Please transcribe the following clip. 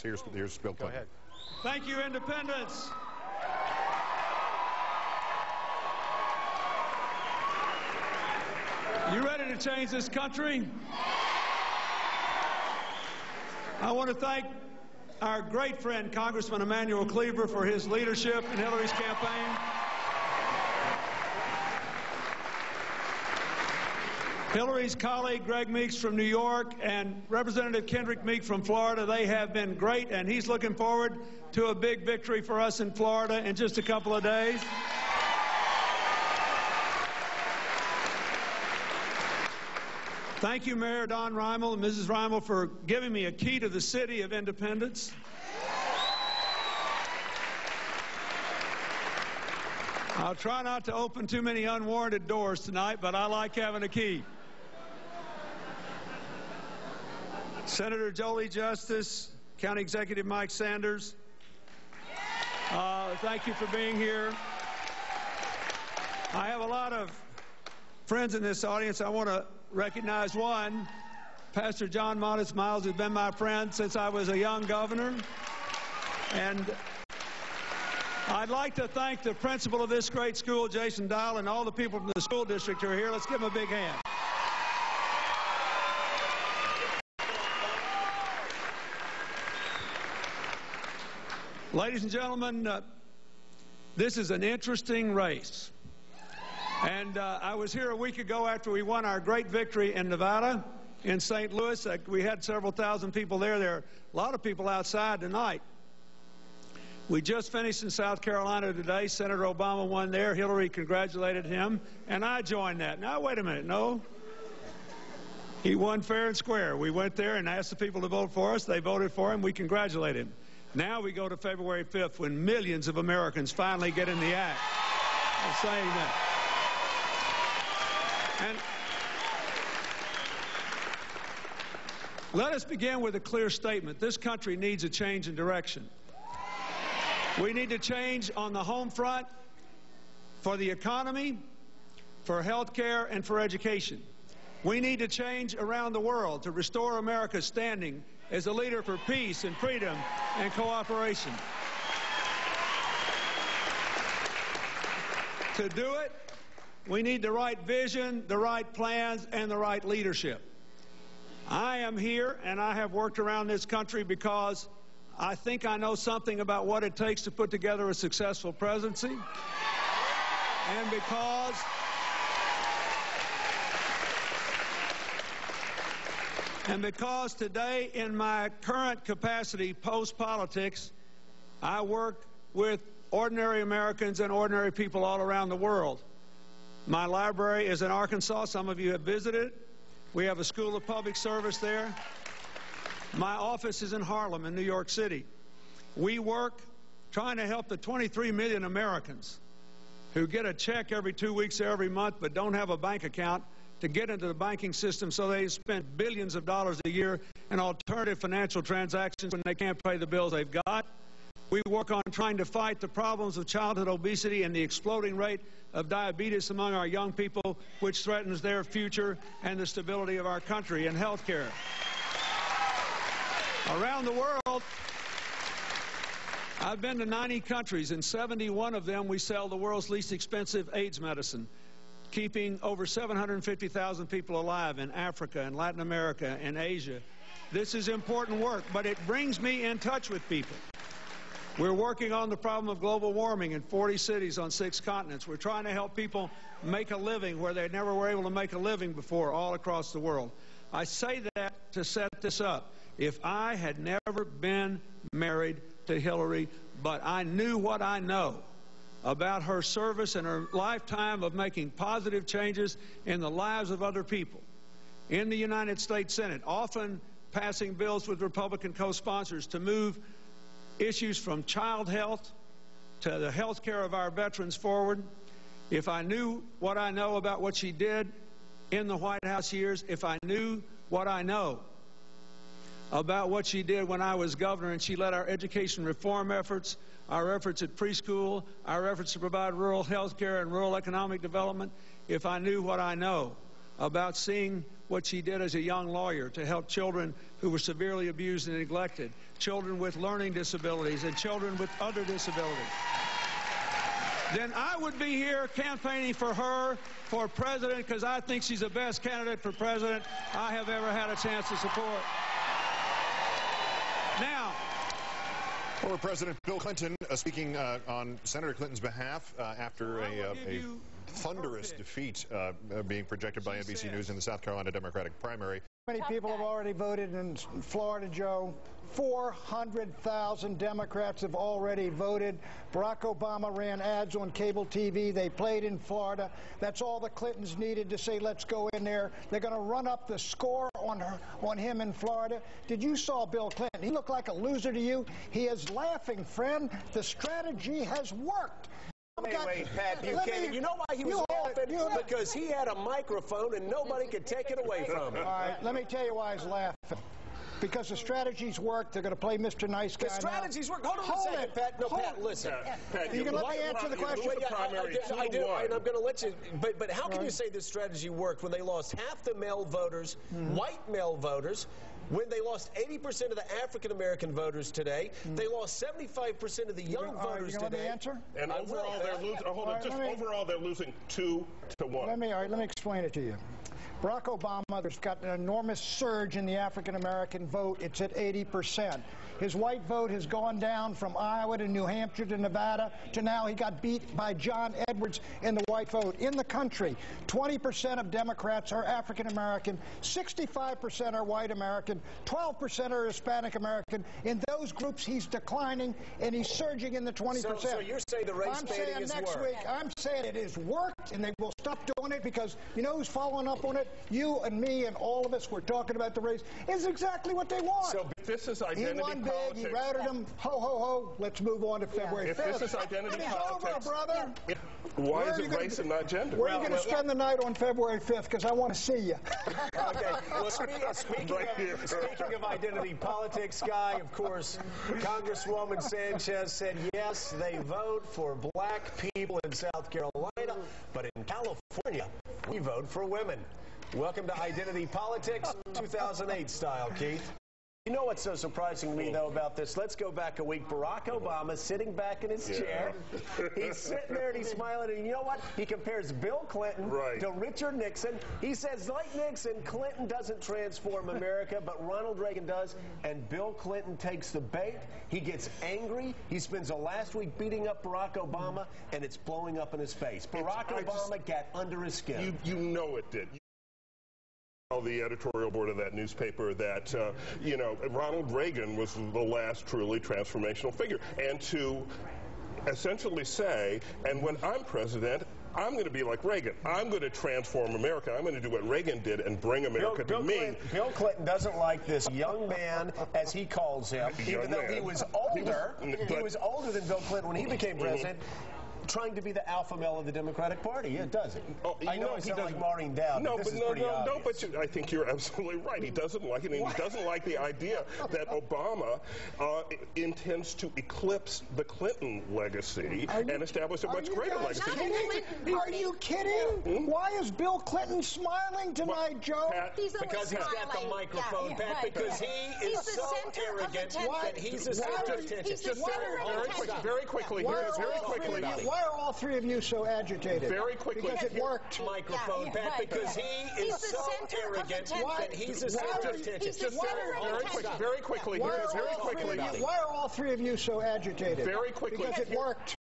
Here's Bill Clinton. Go ahead. Thank you, independents. You ready to change this country? I want to thank our great friend, Congressman Emanuel Cleaver, for his leadership in Hillary's campaign. Hillary's colleague, Greg Meeks from New York, and Representative Kendrick Meek from Florida, they have been great, and he's looking forward to a big victory for us in Florida in just a couple of days. Thank you, Mayor Don Reimel and Mrs. Reimel, for giving me a key to the city of Independence. I'll try not to open too many unwarranted doors tonight, but I like having a key. Senator Jolie Justice, County Executive Mike Sanders, thank you for being here. I have a lot of friends in this audience. I want to recognize one, Pastor John Modest Miles, who's been my friend since I was a young governor. And I'd like to thank the principal of this great school, Jason Dial, and all the people from the school district who are here. Let's give them a big hand. Ladies and gentlemen, this is an interesting race. And I was here a week ago after we won our great victory in Nevada, in St. Louis. We had several thousand people there. There are a lot of people outside tonight. We just finished in South Carolina today. Senator Obama won there. Hillary congratulated him, and I joined that. Now, wait a minute. No. He won fair and square. We went there and asked the people to vote for us. They voted for him. We congratulated him. Now we go to February 5th when millions of Americans finally get in the act of saying that. And let us begin with a clear statement. This country needs a change in direction. We need to change on the home front for the economy, for health care, and for education. We need to change around the world to restore America's standing as a leader for peace and freedom and cooperation. To do it, we need the right vision, the right plans, and the right leadership. I am here, and I have worked around this country because I think I know something about what it takes to put together a successful presidency, and because today, in my current capacity, post-politics, I work with ordinary Americans and ordinary people all around the world. My library is in Arkansas. Some of you have visited. We have a school of public service there. My office is in Harlem in New York City. We work trying to help the 23 million Americans who get a check every 2 weeks or every month but don't have a bank account to get into the banking system so they spend billions of dollars a year in alternative financial transactions when they can't pay the bills they've got. We work on trying to fight the problems of childhood obesity and the exploding rate of diabetes among our young people, which threatens their future and the stability of our country and health care. Around the world, I've been to 90 countries. In 71 of them, we sell the world's least expensive AIDS medicine, keeping over 750,000 people alive in Africa and Latin America and Asia. This is important work, but it brings me in touch with people. We're working on the problem of global warming in 40 cities on 6 continents. We're trying to help people make a living where they never were able to make a living before all across the world. I say that to set this up. If I had never been married to Hillary, but I knew what I know about her service and her lifetime of making positive changes in the lives of other people in the United States Senate, often passing bills with Republican co-sponsors to move issues from child health to the health care of our veterans forward. If I knew what I know about what she did in the White House years, if I knew what I know about what she did when I was governor and she led our education reform efforts, our efforts at preschool, our efforts to provide rural health care and rural economic development, if I knew what I know about seeing what she did as a young lawyer to help children who were severely abused and neglected, children with learning disabilities, and children with other disabilities, then I would be here campaigning for her for president, because I think she's the best candidate for president I have ever had a chance to support. Now, former President Bill Clinton speaking on Senator Clinton's behalf after a thunderous defeat being projected by NBC News in the South Carolina Democratic primary. Many people have already voted in Florida, Joe. 400,000 Democrats have already voted. Barack Obama ran ads on cable TV. They played in Florida. That's all the Clintons needed to say, let's go in there. They're going to run up the score on him in Florida. Did you saw Bill Clinton? He looked like a loser to you. He is laughing, friend. The strategy has worked. Wait, Pat Buchanan, you know why he was laughing? Because he had a microphone and nobody could take it away from him. All right, let me tell you why he's laughing. Because the strategies work. They're going to play Mr. Nice Guy. The strategies work. Hold on a second, Pat. No, Pat, listen. Pat, you can let me answer the question. I do, and I'm going to let you. But how can you say this strategy worked when they lost half the male voters, white male voters, when they lost 80% of the African-American voters today? They lost 75% of the young voters today. Let me answer? And overall, they're losing. Hold on, overall, they're losing 2-1. All right, let me explain it to you. Barack Obama, there's got an enormous surge in the African-American vote. It's at 80%. His white vote has gone down from Iowa to New Hampshire to Nevada to now he got beat by John Edwards in the white vote. In the country, 20% of Democrats are African-American, 65% are white American, 12% are Hispanic American. In those groups, he's declining, and he's surging in the 20%. So you're saying the race baiting is next week, I'm saying it has worked, and they will stop doing it because you know who's following up on it? You and me and all of us, we're talking about the race. It's exactly what they want. So this is identity he won politics. Big, he routed him. Ho, ho, ho. Let's move on to February 5th. If this is identity politics, over, brother. Why is it race and not gender? Where are you going to spend the night on February 5th? Because I want to see you. Okay. Well, speaking of identity politics, Guy, of course, Congresswoman Sanchez said, yes, they vote for black people in South Carolina, but in California, we vote for women. Welcome to Identity Politics, 2008 style, Keith. You know what's so surprising to me, though, about this? Let's go back a week. Barack Obama sitting back in his chair. He's sitting there and he's smiling. And you know what? He compares Bill Clinton to Richard Nixon. He says, like Nixon, Clinton doesn't transform America, but Ronald Reagan does. And Bill Clinton takes the bait. He gets angry. He spends the last week beating up Barack Obama, and it's blowing up in his face. Barack Obama got under his skin. You know it did. The editorial board of that newspaper that, you know, Ronald Reagan was the last truly transformational figure. And to essentially say, and when I'm president, I'm going to be like Reagan. I'm going to transform America. I'm going to do what Reagan did and bring America to me. Bill Clinton doesn't like this young man, as he calls him, even though he was older. He was older than Bill Clinton when he became president. Trying to be the alpha male of the Democratic Party. Yeah, it doesn't. Oh, I know I sound like Maureen Dowd. No, but I think you're absolutely right. He doesn't like it, and he doesn't like the idea that Obama intends to eclipse the Clinton legacy and establish a much greater legacy. Are you kidding? Why is Bill Clinton smiling tonight, Joe? Pat, because he's got the microphone, Pat, because he is so arrogant that he's a center of attention. Very quickly. Why are all three of you so agitated? Very quickly. Because it worked. Microphone, Pat, because he is so arrogant that he's a center of attention. Very quickly. Why are all three of you so agitated? Very quickly. Because it worked.